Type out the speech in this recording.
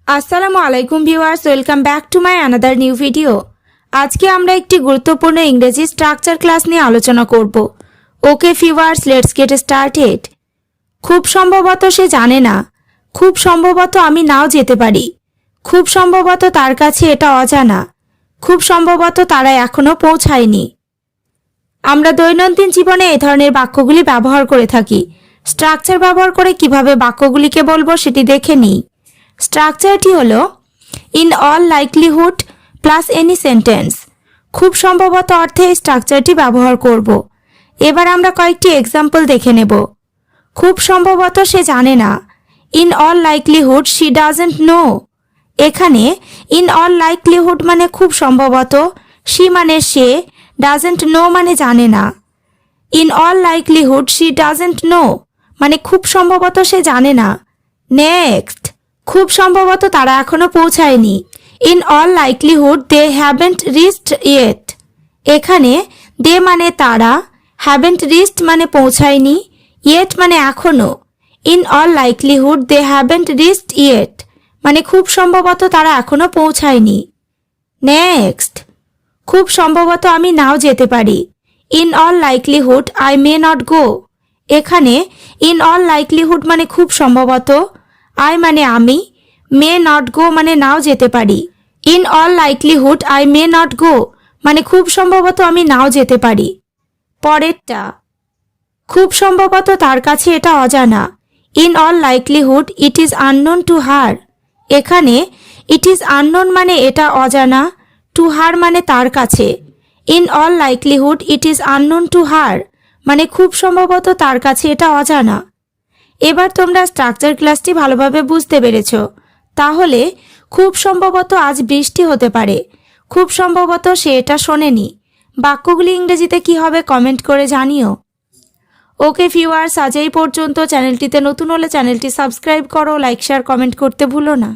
আসসালামু আলাইকুম viewers, welcome back to my another new video. আজকে আমরা একটি গুরুত্বপূর্ণ ইংরেজি স্ট্রাকচার ক্লাস নিয়ে আলোচনা করব। Okay viewers, let's get started. খুব সম্ভবত সে জানে না, খুব সম্ভবত আমি নাও যেতে পারি, খুব সম্ভবত তার কাছে এটা অজানা, খুব সম্ভবত তারা এখনো পৌঁছায়নি। আমরা দৈনন্দিন জীবনে এই ধরনের বাক্যগুলি ব্যবহার করে থাকি। স্ট্রাকচার ব্যবহার করে কিভাবে বাক্যগুলিকে বলবো সেটি দেখে নিই। স্ট্রাকচারটি হলো in all likelihood plus any sentence. খুব সম্ভবত অর্থে এই স্ট্রাকচারটি ব্যবহার করব। এবার আমরা কয়েকটি এক্সাম্পল দেখে নেব। খুব সম্ভবত সে জানে না, in all likelihood she doesn't know. এখানে ইন অল লাইকলিহুড মানে খুব সম্ভবত, শি মানে সে, ডাজন্ট নো মানে জানে না। In all likelihood she doesn't know মানে খুব সম্ভবত সে জানে না। নেক্সট, খুব সম্ভবত তারা এখনো পৌঁছায়নি। In all likelihood they haven't reached yet. এখানে দে মানে তারা, হ্যাভেন্ট রিচড মানে পৌঁছায়নি, ইয়েট মানে এখনো। In all likelihood they haven't reached yet মানে খুব সম্ভবত তারা এখনো পৌঁছায়নি। নেক্সট, খুব সম্ভবত আমি নাও যেতে পারি। In all likelihood I may not go. এখানে ইন অল লাইকলিহুড মানে খুব সম্ভবত, আই মানে আমি, মে নট গো মানে নাও যেতে পারি। In all likelihood I may not go মানে খুব সম্ভবত আমি নাও যেতে পারি। পরেরটা, খুব সম্ভবত তার কাছে এটা অজানা। In all likelihood it is unknown to her. এখানে ইট ইজ আননোন মানে এটা অজানা, টু হার মানে তার কাছে। In all likelihood it is unknown to her মানে খুব সম্ভবত তার কাছে এটা অজানা। এবার তোমরা স্ট্রাকচার ক্লাসটি ভালোভাবে বুঝতে পেরেছ। তাহলে খুব সম্ভবত আজ বৃষ্টি হতে পারে, খুব সম্ভবত সে এটা শোনেনি। বাক্যগুলি ইংরেজিতে কি হবে কমেন্ট করে জানিও। ওকে ভিউয়ার্স, আজ এই পর্যন্ত। চ্যানেলটিতে নতুন হলে চ্যানেলটি সাবস্ক্রাইব করো, লাইক শেয়ার কমেন্ট করতে ভুলো না।